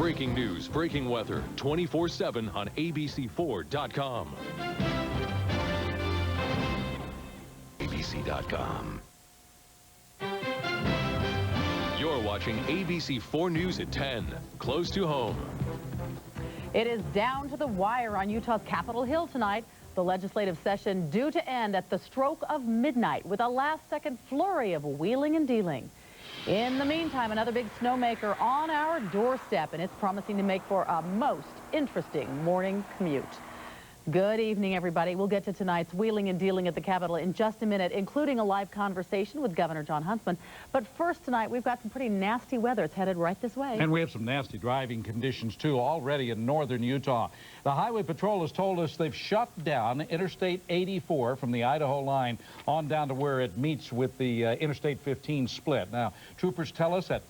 Breaking news, breaking weather, 24/7 on ABC4.com. ABC.com. You're watching ABC4 News at 10, close to home. It is down to the wire on Utah's Capitol Hill tonight. The legislative session due to end at the stroke of midnight with a last-second flurry of wheeling and dealing. In the meantime, another big snowmaker on our doorstep, and it's promising to make for a most interesting morning commute. Good evening, everybody. We'll get to tonight's wheeling and dealing at the Capitol in just a minute, including a live conversation with Governor Jon Huntsman. But first tonight, we've got some pretty nasty weather. It's headed right this way. And we have some nasty driving conditions, too, already in northern Utah. The Highway Patrol has told us they've shut down Interstate 84 from the Idaho line on down to where it meets with the Interstate 15 split. Now, troopers tell us at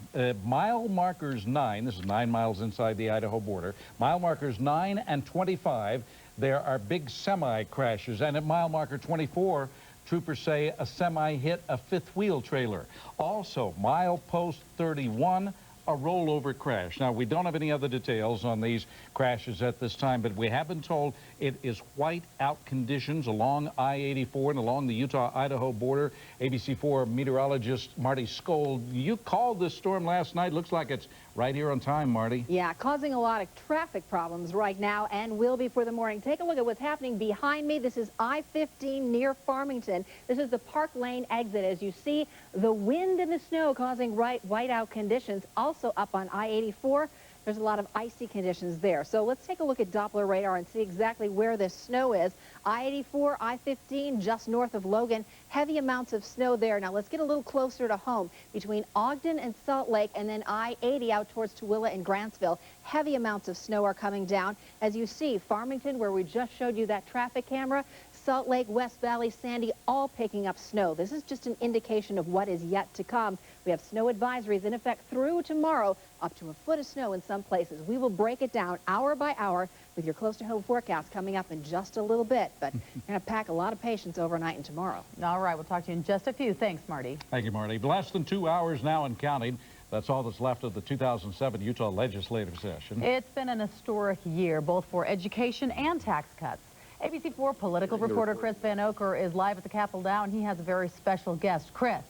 mile markers 9, this is 9 miles inside the Idaho border, mile markers 9 and 25, there are big semi crashes, and at mile marker 24, troopers say a semi hit a fifth wheel trailer. Also, mile post 31, a rollover crash. Now, we don't have any other details on these crashes at this time, but we have been told it is white out conditions along I-84 and along the Utah-Idaho border. ABC4 meteorologist Marti Skold, you called this storm last night. Looks like it's right here on time, Marty. Yeah, causing a lot of traffic problems right now and will be for the morning. Take a look at what's happening behind me. This is I-15 near Farmington. This is the Park Lane exit. As you see, the wind and the snow causing whiteout conditions. Also up on I-84, there's a lot of icy conditions there. So let's take a look at Doppler radar and see exactly where this snow is. I-84, I-15, just north of Logan. Heavy amounts of snow there. Now let's get a little closer to home between Ogden and Salt Lake, and then I-80 out towards Tooele and Grantsville. Heavy amounts of snow are coming down. As you see, Farmington, where we just showed you that traffic camera, Salt Lake, West Valley, Sandy, all picking up snow. This is just an indication of what is yet to come. We have snow advisories in effect through tomorrow, up to a foot of snow in some places. We will break it down hour by hour with your close-to-home forecast coming up in just a little bit. But you're going to pack a lot of patience overnight and tomorrow. All right, we'll talk to you in just a few. Thanks, Marty. Thank you, Marty. Less than 2 hours now and counting. That's all that's left of the 2007 Utah legislative session. It's been an historic year, both for education and tax cuts. ABC4 political reporter Chris Vanocur is live at the Capitol now, and he has a very special guest. Chris.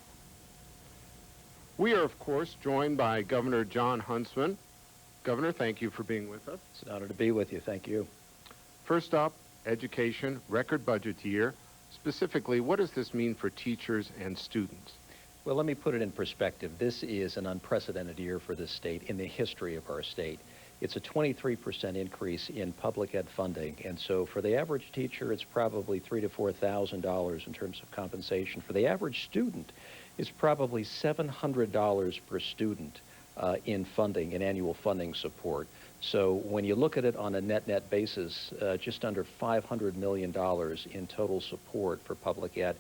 We are, of course, joined by Governor Jon Huntsman. Governor, thank you for being with us. It's an honor to be with you. Thank you. First up, education, record budget year. Specifically, what does this mean for teachers and students? Well, let me put it in perspective. This is an unprecedented year for this state in the history of our state. It's a 23% increase in public ed funding, and so for the average teacher, it's probably $3,000 to $4,000 in terms of compensation. For the average student, it's probably $700 per student in funding, in annual funding support. So when you look at it on a net-net basis, just under $500 million in total support for public ed.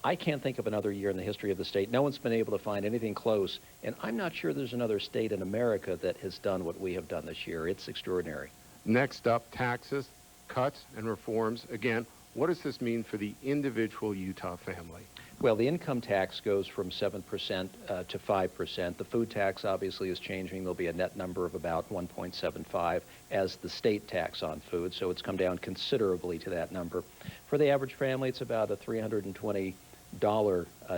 I can't think of another year in the history of the state. No one's been able to find anything close, and I'm not sure there's another state in America that has done what we have done this year. It's extraordinary. Next up, taxes, cuts, and reforms. Again, what does this mean for the individual Utah family? Well, the income tax goes from 7% to 5%. The food tax obviously is changing. There'll be a net number of about 1.75 as the state tax on food, so it's come down considerably to that number. For the average family, it's about a $320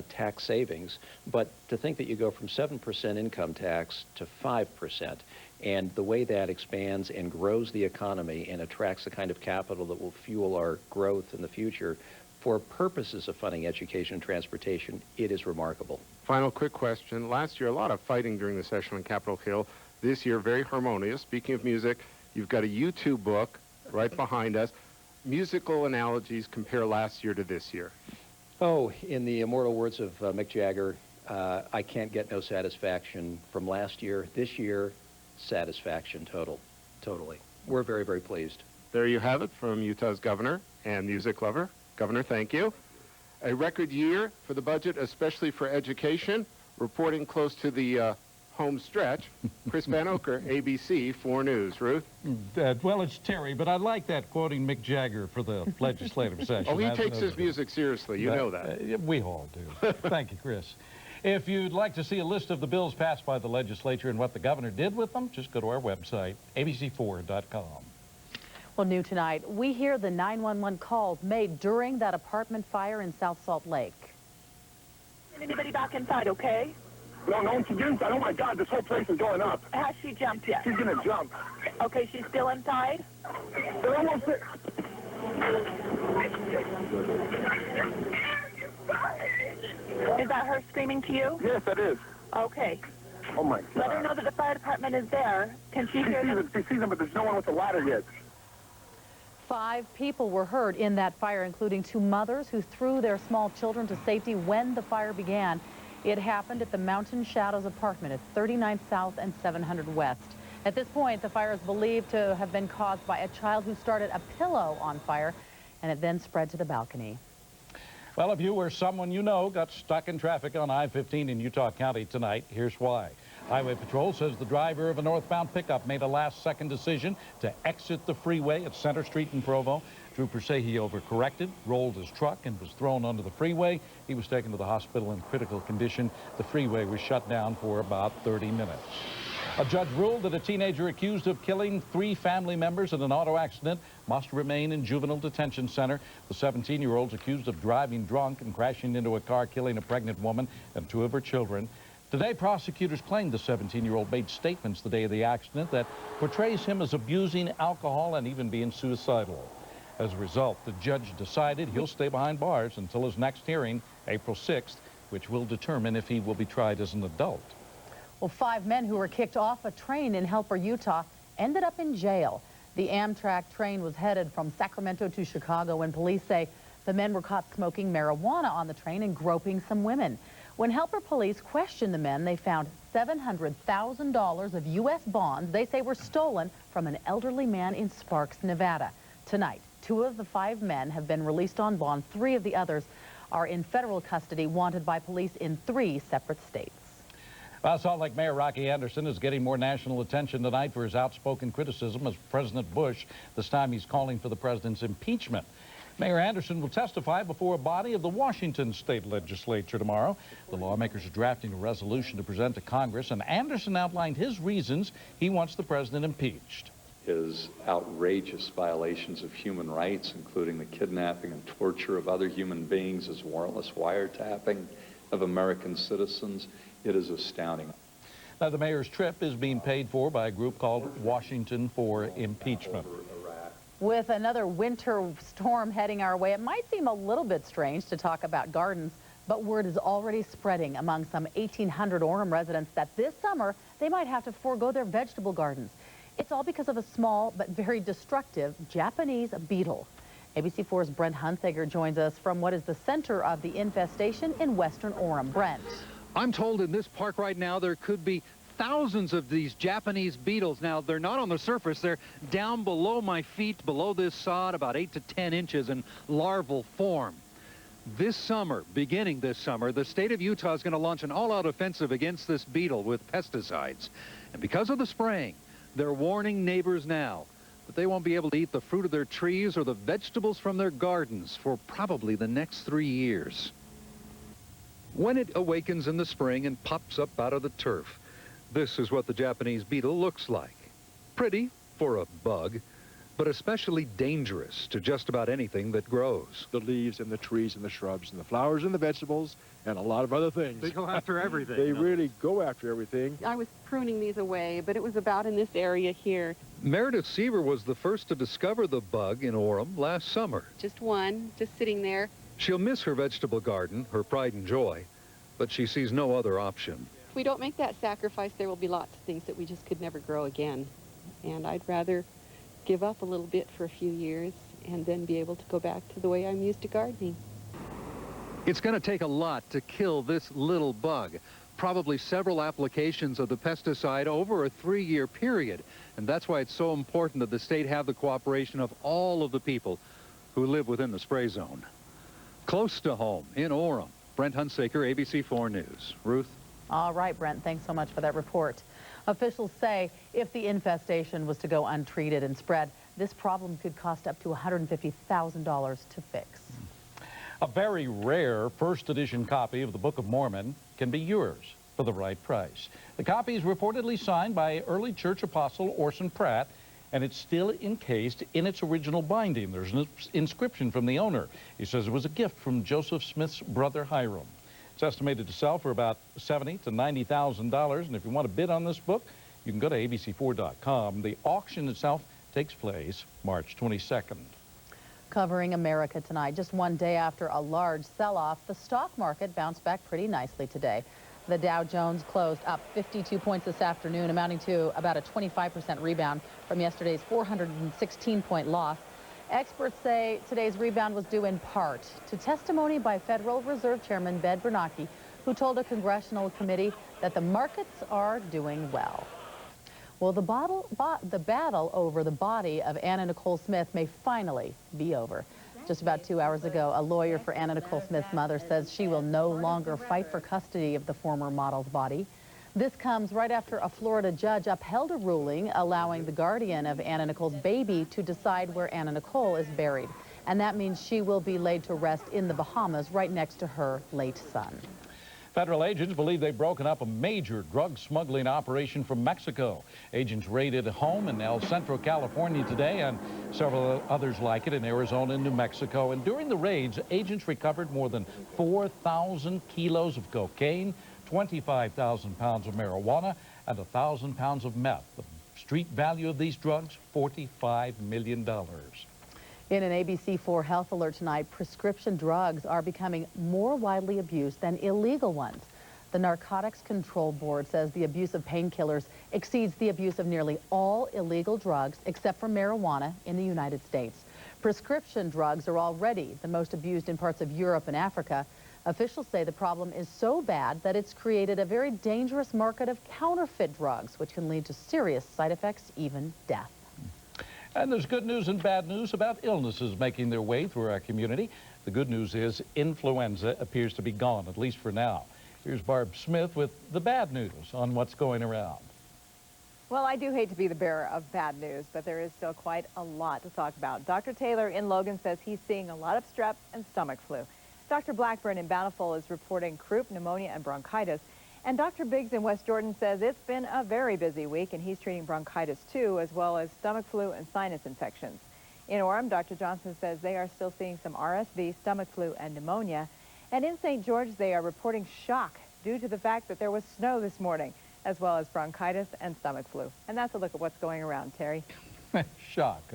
tax savings, but to think that you go from 7% income tax to 5%, and the way that expands and grows the economy and attracts the kind of capital that will fuel our growth in the future, for purposes of funding education and transportation, it is remarkable. Final quick question. Last year, a lot of fighting during the session on Capitol Hill. This year, very harmonious. Speaking of music, you've got a YouTube book right behind us. Musical analogies compare last year to this year. Oh, in the immortal words of Mick Jagger, I can't get no satisfaction from last year. This year, satisfaction totally. We're very, very pleased. There you have it from Utah's governor and music lover. Governor, thank you. A record year for the budget, especially for education. Reporting close to the home stretch, Chris Vanocur, ABC4 News. Ruth? Well, it's Terry, but I like that quoting Mick Jagger for the legislative session. Oh, he takes his music seriously. You know that. We all do. Thank you, Chris. If you'd like to see a list of the bills passed by the legislature and what the governor did with them, just go to our website, abc4.com. Well, new tonight, we hear the 911 calls made during that apartment fire in South Salt Lake. Anybody back inside, okay? No, no one's inside. Oh, my God, this whole place is going up. Has she jumped yet? She's going to jump. Okay, she's still inside? They're almost there. Is that her screaming to you? Yes, it is. Okay. Oh, my God. Let her know that the fire department is there. Can she hear them? She sees them, but there's no one with a ladder yet. 5 people were hurt in that fire, including 2 mothers who threw their small children to safety when the fire began. It happened at the Mountain Shadows apartment at 39th South and 700 West. At this point, the fire is believed to have been caused by a child who started a pillow on fire, and it then spread to the balcony. Well, if you or someone you know got stuck in traffic on I-15 in Utah County tonight, here's why. Highway Patrol says the driver of a northbound pickup made a last-second decision to exit the freeway at Center Street in Provo. Troopers say he overcorrected, rolled his truck, and was thrown onto the freeway. He was taken to the hospital in critical condition. The freeway was shut down for about 30 minutes. A judge ruled that a teenager accused of killing 3 family members in an auto accident must remain in juvenile detention center. The 17-year-old's accused of driving drunk and crashing into a car, killing a pregnant woman and 2 of her children. Today, prosecutors claimed the 17-year-old made statements the day of the accident that portrays him as abusing alcohol and even being suicidal. As a result, the judge decided he'll stay behind bars until his next hearing, April 6th, which will determine if he will be tried as an adult. Well, 5 men who were kicked off a train in Helper, Utah, ended up in jail. The Amtrak train was headed from Sacramento to Chicago when police say the men were caught smoking marijuana on the train and groping some women. When Helper police questioned the men, they found $700,000 of U.S. bonds they say were stolen from an elderly man in Sparks, Nevada. Tonight, 2 of the 5 men have been released on bond. 3 of the others are in federal custody, wanted by police in 3 separate states. Well, Salt Lake Mayor Rocky Anderson is getting more national attention tonight for his outspoken criticism of President Bush. This time he's calling for the president's impeachment. Mayor Anderson will testify before a body of the Washington state legislature tomorrow. The lawmakers are drafting a resolution to present to Congress, and Anderson outlined his reasons he wants the president impeached. His outrageous violations of human rights, including the kidnapping and torture of other human beings, his warrantless wiretapping of American citizens. It is astounding. Now, the mayor's trip is being paid for by a group called Washington for Impeachment. With another winter storm heading our way, it might seem a little bit strange to talk about gardens, but word is already spreading among some 1,800 Orem residents that this summer they might have to forego their vegetable gardens. It's all because of a small but very destructive Japanese beetle. ABC4's Brent Hunsaker joins us from what is the center of the infestation in western Orem. Brent. I'm told in this park right now there could be thousands of these Japanese beetles. Now, they're not on the surface. They're down below my feet, below this sod, about 8 to 10 inches in larval form. This summer, beginning this summer, the state of Utah is going to launch an all-out offensive against this beetle with pesticides. And because of the spraying, they're warning neighbors now that they won't be able to eat the fruit of their trees or the vegetables from their gardens for probably the next 3 years. When it awakens in the spring and pops up out of the turf, this is what the Japanese beetle looks like. Pretty for a bug, but especially dangerous to just about anything that grows. The leaves and the trees and the shrubs and the flowers and the vegetables and a lot of other things. They go after everything. They really go after everything. I was pruning these away, but it was about in this area here. Meredith Seaver was the first to discover the bug in Orem last summer. Just one, just sitting there. She'll miss her vegetable garden, her pride and joy, but she sees no other option. If we don't make that sacrifice, there will be lots of things that we just could never grow again. And I'd rather give up a little bit for a few years and then be able to go back to the way I'm used to gardening. It's going to take a lot to kill this little bug. Probably several applications of the pesticide over a 3-year period. And that's why it's so important that the state have the cooperation of all of the people who live within the spray zone. Close to home, in Orem, Brent Hunsaker, ABC4 News. Ruth? All right, Brent, thanks so much for that report. Officials say if the infestation was to go untreated and spread, this problem could cost up to $150,000 to fix. A very rare first edition copy of the Book of Mormon can be yours for the right price. The copy is reportedly signed by early church apostle Orson Pratt, and it's still encased in its original binding. There's an inscription from the owner. He says it was a gift from Joseph Smith's brother Hiram. It's estimated to sell for about $70,000 to $90,000, and if you want to bid on this book, you can go to abc4.com. The auction itself takes place March 22nd. Covering America tonight, just one day after a large sell-off, the stock market bounced back pretty nicely today. The Dow Jones closed up 52 points this afternoon, amounting to about a 25% rebound from yesterday's 416-point loss. Experts say today's rebound was due in part to testimony by Federal Reserve Chairman Brent Hunsaker, who told a congressional committee that the markets are doing well. Well, the battle over the body of Anna Nicole Smith may finally be over. Just about 2 hours ago, a lawyer for Anna Nicole Smith's mother says she will no longer fight for custody of the former model's body. This comes right after a Florida judge upheld a ruling allowing the guardian of Anna Nicole's baby to decide where Anna Nicole is buried. And that means she will be laid to rest in the Bahamas right next to her late son. Federal agents believe they've broken up a major drug smuggling operation from Mexico. Agents raided a home in El Centro, California today, and several others like it in Arizona and New Mexico. And during the raids, agents recovered more than 4,000 kilos of cocaine, 25,000 pounds of marijuana, and 1,000 pounds of meth. The street value of these drugs, $45 million. In an ABC4 health alert tonight, prescription drugs are becoming more widely abused than illegal ones. The Narcotics Control Board says the abuse of painkillers exceeds the abuse of nearly all illegal drugs except for marijuana in the United States. Prescription drugs are already the most abused in parts of Europe and Africa. Officials say the problem is so bad that it's created a very dangerous market of counterfeit drugs, which can lead to serious side effects, even death. And there's good news and bad news about illnesses making their way through our community. The good news is influenza appears to be gone, at least for now. Here's Barb Smith with the bad news on what's going around. Well, I do hate to be the bearer of bad news, but there is still quite a lot to talk about. Dr. Taylor in Logan says he's seeing a lot of strep and stomach flu. Dr. Blackburn in Bountiful is reporting croup, pneumonia, and bronchitis. And Dr. Biggs in West Jordan says it's been a very busy week, and he's treating bronchitis too, as well as stomach flu and sinus infections. In Orem, Dr. Johnson says they are still seeing some RSV, stomach flu, and pneumonia. And in St. George, they are reporting shock due to the fact that there was snow this morning, as well as bronchitis and stomach flu. And that's a look at what's going around, Terry. Shock.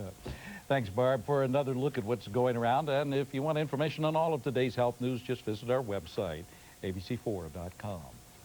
Thanks, Barb, for another look at what's going around. And if you want information on all of today's health news, just visit our website, abc4.com.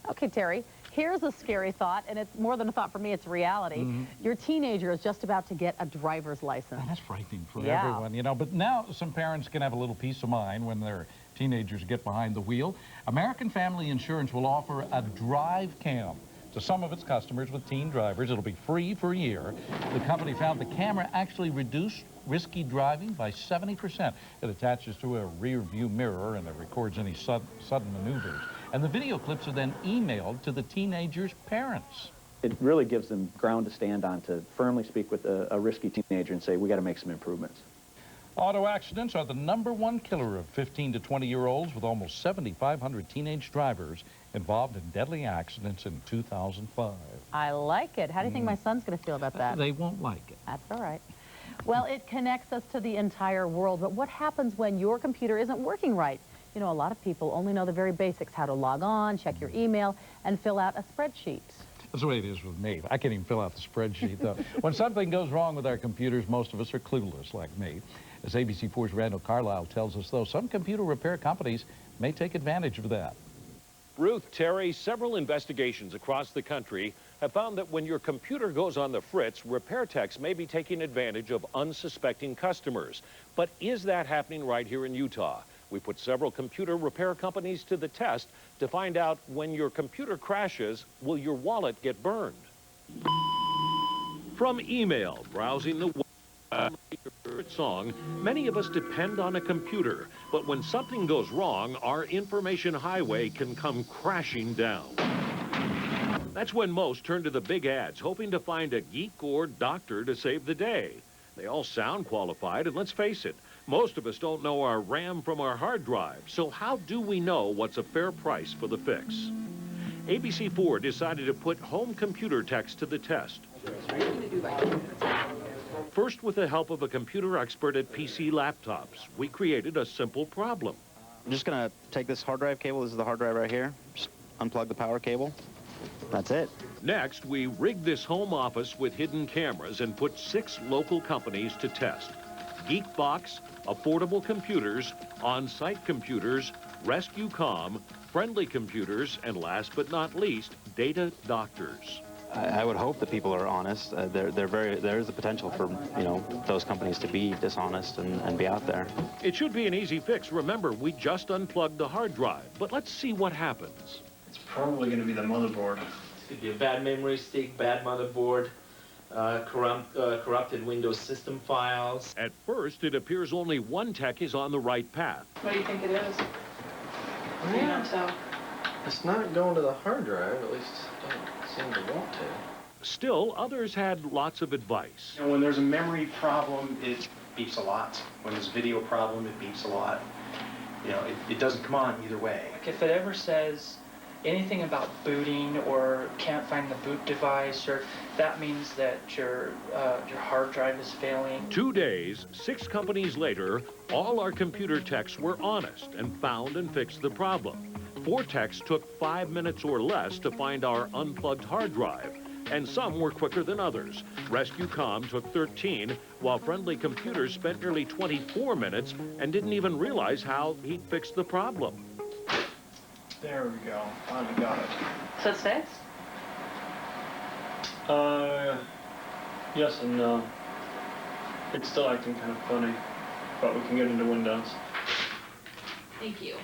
Okay, Terry, here's a scary thought, and it's more than a thought for me, it's reality. Your teenager is just about to get a driver's license. And that's frightening for everyone, you know, but now some parents can have a little peace of mind when their teenagers get behind the wheel. American Family Insurance will offer a drive cam to some of its customers with teen drivers. It'll be free for a year. The company found the camera actually reduced risky driving by 70%. It attaches to a rear view mirror and it records any sudden maneuvers. And the video clips are then emailed to the teenager's parents. It really gives them ground to stand on to firmly speak with a risky teenager and say, we got to make some improvements. Auto accidents are the #1 killer of 15 to 20-year-olds, with almost 7,500 teenage drivers involved in deadly accidents in 2005. I like it. How do you think my son's going to feel about that? They won't like it. That's all right. Well, it connects us to the entire world, but what happens when your computer isn't working right? You know, a lot of people only know the very basics, how to log on, check your email, and fill out a spreadsheet. That's the way it is with me. I can't even fill out the spreadsheet, though. When something goes wrong with our computers, most of us are clueless, like me. As ABC4's Randall Carlisle tells us, though, some computer repair companies may take advantage of that. Ruth, Terry, several investigations across the country have found that when your computer goes on the fritz, repair techs may be taking advantage of unsuspecting customers. But is that happening right here in Utah? We put several computer repair companies to the test to find out when your computer crashes, will your wallet get burned? From email, browsing the web, song, many of us depend on a computer. But when something goes wrong, our information highway can come crashing down. That's when most turn to the big ads, hoping to find a geek or doctor to save the day. They all sound qualified, and let's face it, Most of us don't know our RAM from our hard drive, so how do we know what's a fair price for the fix? ABC4 decided to put home computer techs to the test. First, with the help of a computer expert at PC Laptops, we created a simple problem. I'm just going to take this hard drive cable. This is the hard drive right here. Just unplug the power cable. That's it. Next, we rigged this home office with hidden cameras and put 6 local companies to test. Geekbox, Affordable Computers, On-Site Computers, RescueCom, Friendly Computers, and last but not least, Data Doctors. I would hope that people are honest. There is the potential for, those companies to be dishonest and be out there. It should be an easy fix. Remember, we just unplugged the hard drive, but let's see what happens. It's probably going to be the motherboard. It could be a bad memory stick, bad motherboard, corrupted Windows system files. At first, it appears only one tech is on the right path. What do you think it is? You don't tell. It's not going to the hard drive, at least it doesn't seem to want to. Still, others had lots of advice. When there's a memory problem, it beeps a lot. When there's a video problem, it beeps a lot. It doesn't come on either way. Like if it ever says anything about booting or can't find the boot device, or that means that your hard drive is failing. 2 days, 6 companies later, all our computer techs were honest and found and fixed the problem. 4 techs took 5 minutes or less to find our unplugged hard drive, and some were quicker than others. RescueCom took 13, while Friendly Computers spent nearly 24 minutes and didn't even realize how he'd fixed the problem. There we go. Finally got it. So it's fixed? Yes and no. It's still acting kind of funny, but we can get into Windows. Thank you.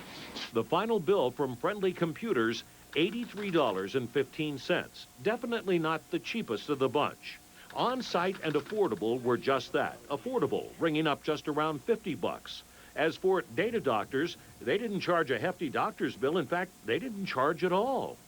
The final bill from Friendly Computers, $83.15. Definitely not the cheapest of the bunch. On-site and affordable were just that, affordable, ringing up just around 50 bucks. As for Data Doctors, they didn't charge a hefty doctor's bill. In fact, they didn't charge at all.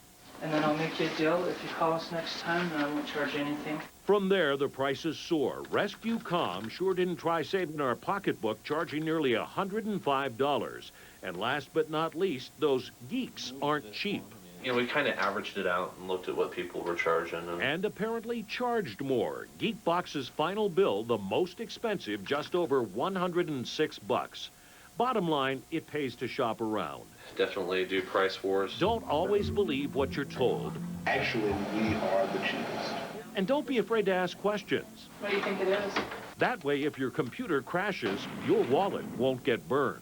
And then I'll make you a deal. If you call us next time, then I won't charge you anything. From there, the prices soar. RescueCom sure didn't try saving our pocketbook, charging nearly $105. And last but not least, those geeks aren't cheap. We kind of averaged it out and looked at what people were charging. And apparently charged more. Geekbox's final bill, the most expensive, just over 106 bucks. Bottom line, it pays to shop around. Definitely do price wars. Don't always believe what you're told. Actually, we are the cheapest. And don't be afraid to ask questions. What do you think it is? That way, if your computer crashes, your wallet won't get burned.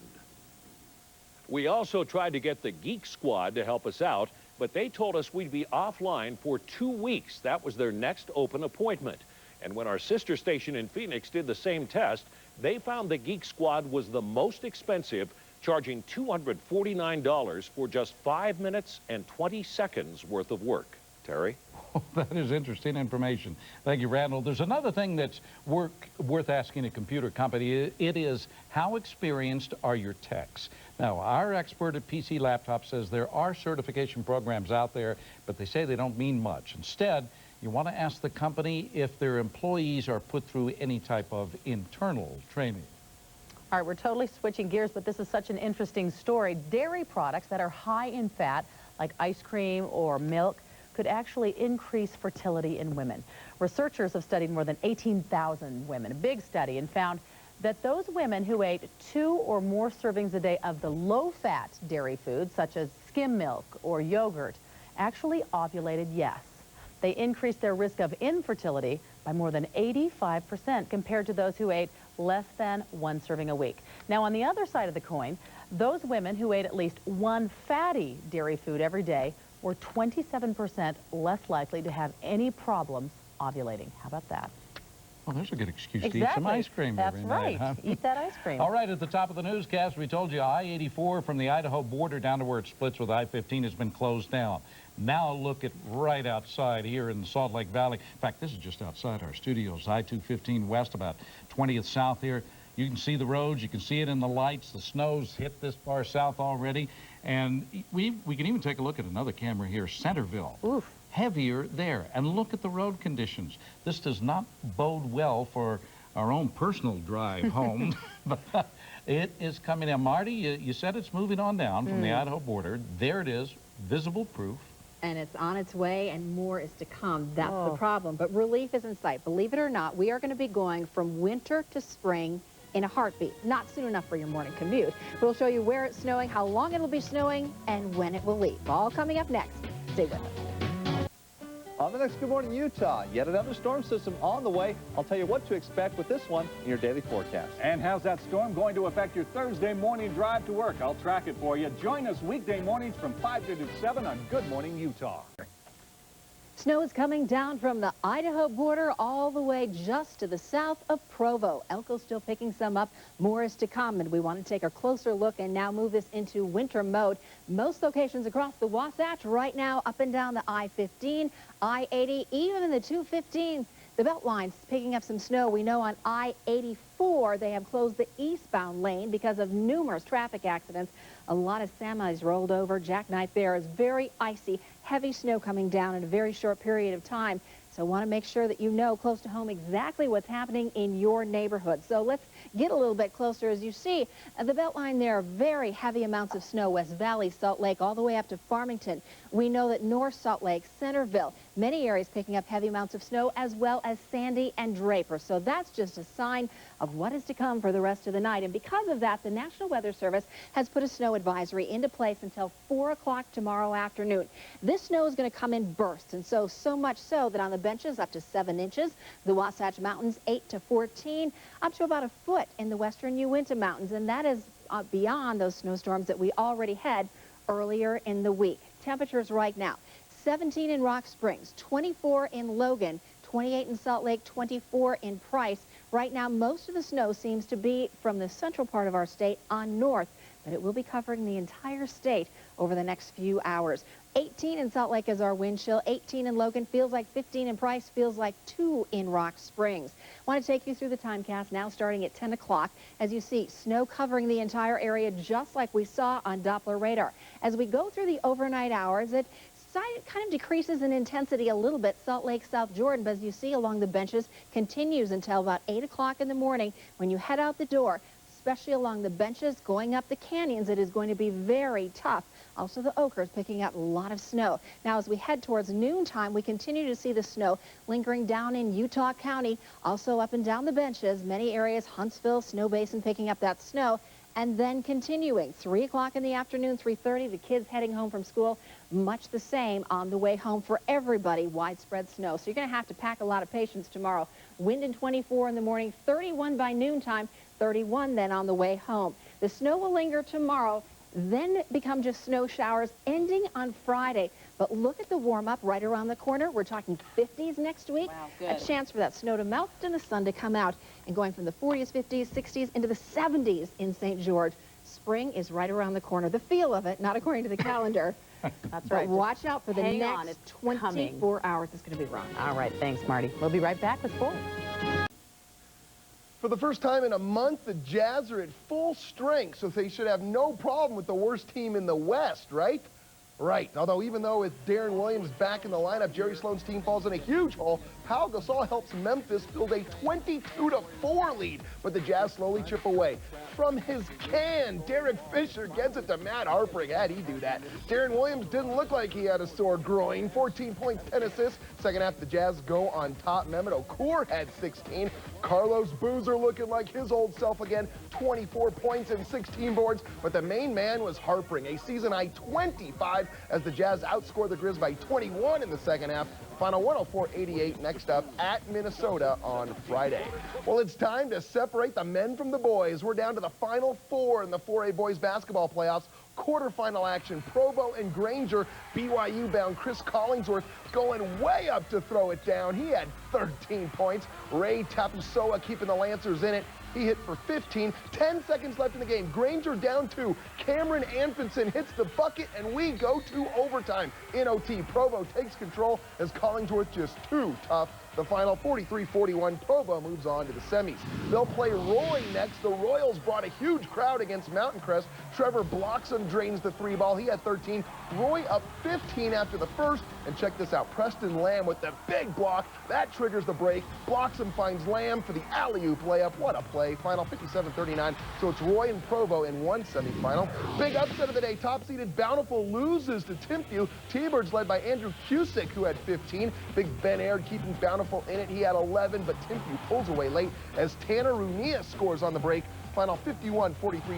We also tried to get the Geek Squad to help us out, but they told us we'd be offline for 2 weeks. That was their next open appointment. And when our sister station in Phoenix did the same test, they found the Geek Squad was the most expensive, charging $249 for just 5 minutes and 20 seconds worth of work. Terry? That is interesting information. Thank you, Randall. There's another thing that's worth asking a computer company. It is, how experienced are your techs? Now, our expert at PC Laptop says there are certification programs out there, but they say they don't mean much. Instead, you want to ask the company if their employees are put through any type of internal training. All right, we're totally switching gears, but this is such an interesting story. Dairy products that are high in fat, like ice cream or milk, could actually increase fertility in women. Researchers have studied more than 18,000 women, a big study, and found that those women who ate 2 or more servings a day of the low-fat dairy foods, such as skim milk or yogurt, actually ovulated yes. They increased their risk of infertility by more than 85% compared to those who ate less than 1 serving a week. Now, on the other side of the coin, those women who ate at least 1 fatty dairy food every day were 27% less likely to have any problems ovulating. How about that? Well, there's a good excuse to eat some ice cream every night, huh? Eat that ice cream. All right, at the top of the newscast, we told you I-84 from the Idaho border down to where it splits with I-15 has been closed down. Now look at right outside here in the Salt Lake Valley. In fact, this is just outside our studios. I-215 west, about 20th south here. You can see the roads. You can see it in the lights. The snow's hit this far south already. And we can even take a look at another camera here, Centerville. Oof. Heavier there. And look at the road conditions. This does not bode well for our own personal drive home. But it is coming in. Marty, you said it's moving on down from the Idaho border. There it is, visible proof. And it's on its way, and more is to come. That's the problem. But relief is in sight. Believe it or not, we are going to be going from winter to spring in a heartbeat. Not soon enough for your morning commute. We'll show you where it's snowing, how long it'll be snowing, and when it will leave. All coming up next. Stay with us. On the next Good Morning Utah, yet another storm system on the way. I'll tell you what to expect with this one in your daily forecast. And how's that storm going to affect your Thursday morning drive to work? I'll track it for you. Join us weekday mornings from 5 to 7 on Good Morning Utah. Snow is coming down from the Idaho border all the way just to the south of Provo. Elko's still picking some up. More is to come, and we want to take a closer look and now move this into winter mode. Most locations across the Wasatch right now up and down the I-15, I-80, even the 215. The Beltline's picking up some snow. We know on I-84 they have closed the eastbound lane because of numerous traffic accidents. A lot of semis rolled over. Jackknife there is very icy. Heavy snow coming down in a very short period of time. So want to make sure that you know close to home exactly what's happening in your neighborhood. So let's get a little bit closer. As you see, the Beltline there, very heavy amounts of snow. West Valley, Salt Lake, all the way up to Farmington. We know that North Salt Lake, Centerville, many areas picking up heavy amounts of snow, as well as Sandy and Draper. So that's just a sign of what is to come for the rest of the night. And because of that, the National Weather Service has put a snow advisory into place until 4 o'clock tomorrow afternoon. This snow is going to come in bursts, and so much so that on the benches up to 7 inches, the Wasatch Mountains 8 to 14, up to about a foot in the western Uinta Mountains, and that is beyond those snowstorms that we already had earlier in the week. Temperatures right now, 17 in Rock Springs, 24 in Logan, 28 in Salt Lake, 24 in Price. Right now, most of the snow seems to be from the central part of our state on north, but it will be covering the entire state over the next few hours. 18 in Salt Lake is our wind chill. 18 in Logan, feels like 15 in Price, feels like 2 in Rock Springs. Want to take you through the timecast now starting at 10 o'clock. As you see, snow covering the entire area just like we saw on Doppler radar. As we go through the overnight hours, it kind of decreases in intensity a little bit. Salt Lake, South Jordan, but as you see along the benches, continues until about 8 o'clock in the morning. When you head out the door, especially along the benches, going up the canyons, it is going to be very tough. Also, the Ochre is picking up a lot of snow. Now, as we head towards noontime, we continue to see the snow lingering down in Utah County, also up and down the benches. Many areas, Huntsville, Snow Basin, picking up that snow. And then continuing, 3 o'clock in the afternoon, 3:30, the kids heading home from school, much the same on the way home for everybody, widespread snow. So you're going to have to pack a lot of patience tomorrow. Wind in 24 in the morning, 31 by noontime, 31 then on the way home. The snow will linger tomorrow, then become just snow showers ending on Friday. But look at the warm-up right around the corner. We're talking 50s next week. Wow, good. A chance for that snow to melt and the sun to come out. And going from the 40s, 50s, 60s into the 70s in St. George. Spring is right around the corner. The feel of it, not according to the calendar. That's But right. watch out for the Hang on, next it's 24 hours. It's going to be rough. All right, thanks, Marty. We'll be right back with sports. For the first time in a month, the Jazz are at full strength, so they should have no problem with the worst team in the West, right? Right. Although even though with Darren Williams back in the lineup, Jerry Sloan's team falls in a huge hole. Pau Gasol helps Memphis build a 22-4 lead, but the Jazz slowly chip away. From his can, Derek Fisher gets it to Matt Harpring. How'd he do that? Darren Williams didn't look like he had a sore groin. 14 points, 10 assists. Second half, the Jazz go on top. Mehmet Okur had 16. Carlos Boozer looking like his old self again. 24 points and 16 boards. But the main man was Harpring, a season-high 25 as the Jazz outscored the Grizz by 21 in the second half. Final 104-88 next up at Minnesota on Friday. Well, it's time to separate the men from the boys. We're down to the final 4 in the 4A boys basketball playoffs. Quarterfinal action, Provo and Granger. BYU-bound Chris Collingsworth going way up to throw it down. He had 13 points. Ray Tapusoa keeping the Lancers in it. He hit for 15. 10 seconds left in the game. Granger down 2. Cameron Anfinson hits the bucket, and we go to overtime. In OT, Provo takes control as Collingsworth just too tough. The final 43-41, Provo moves on to the semis. They'll play Roy next. The Royals brought a huge crowd against Mountain Crest. Trevor Bloxham drains the 3 ball. He had 13. Roy up 15 after the first. And check this out. Preston Lamb with the big block. That triggers the break. Blocks him, finds Lamb for the alley-oop layup. What a play. Final 57-39. So it's Roy and Provo in one semifinal. Big upset of the day. Top-seeded Bountiful loses to Timpview. T-Birds led by Andrew Cusick, who had 15. Big Ben Aird keeping Bountiful in it. He had 11, but Timpview pulls away late as Tanner Runia scores on the break. Final 51-43.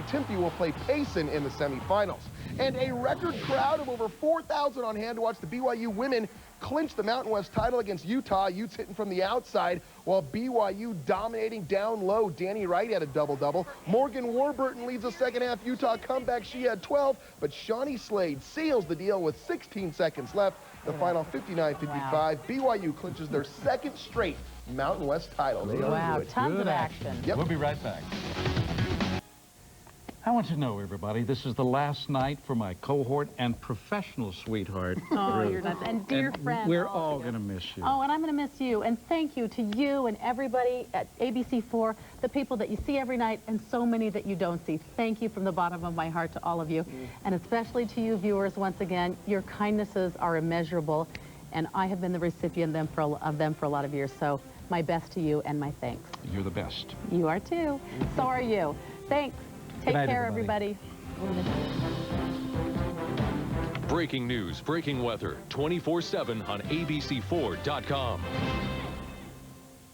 Timpview will play Payson in the semifinals. And a record crowd of over 4,000 on hand to watch the BYU women clinch the Mountain West title against Utah. Utes hitting from the outside, while BYU dominating down low. Danny Wright had a double-double. Morgan Warburton leads the second half Utah comeback. She had 12, but Shawnee Slade seals the deal with 16 seconds left. The final 59-55. Wow. BYU clinches their second straight Mountain West title. Wow, tons of action. Yep. We'll be right back. I want to know, everybody, this is the last night for my cohort and professional sweetheart. Oh, Ruth. you're nuts. And dear friend. We're all going to miss you. Oh, and I'm going to miss you. And thank you to you and everybody at ABC4, the people that you see every night and so many that you don't see. Thank you from the bottom of my heart to all of you. And especially to you viewers, once again, your kindnesses are immeasurable. And I have been the recipient of them for a lot of years. So my best to you and my thanks. You're the best. You are too. So are you. Thanks. Take care, everybody. Breaking news, breaking weather, 24/7 on ABC4.com.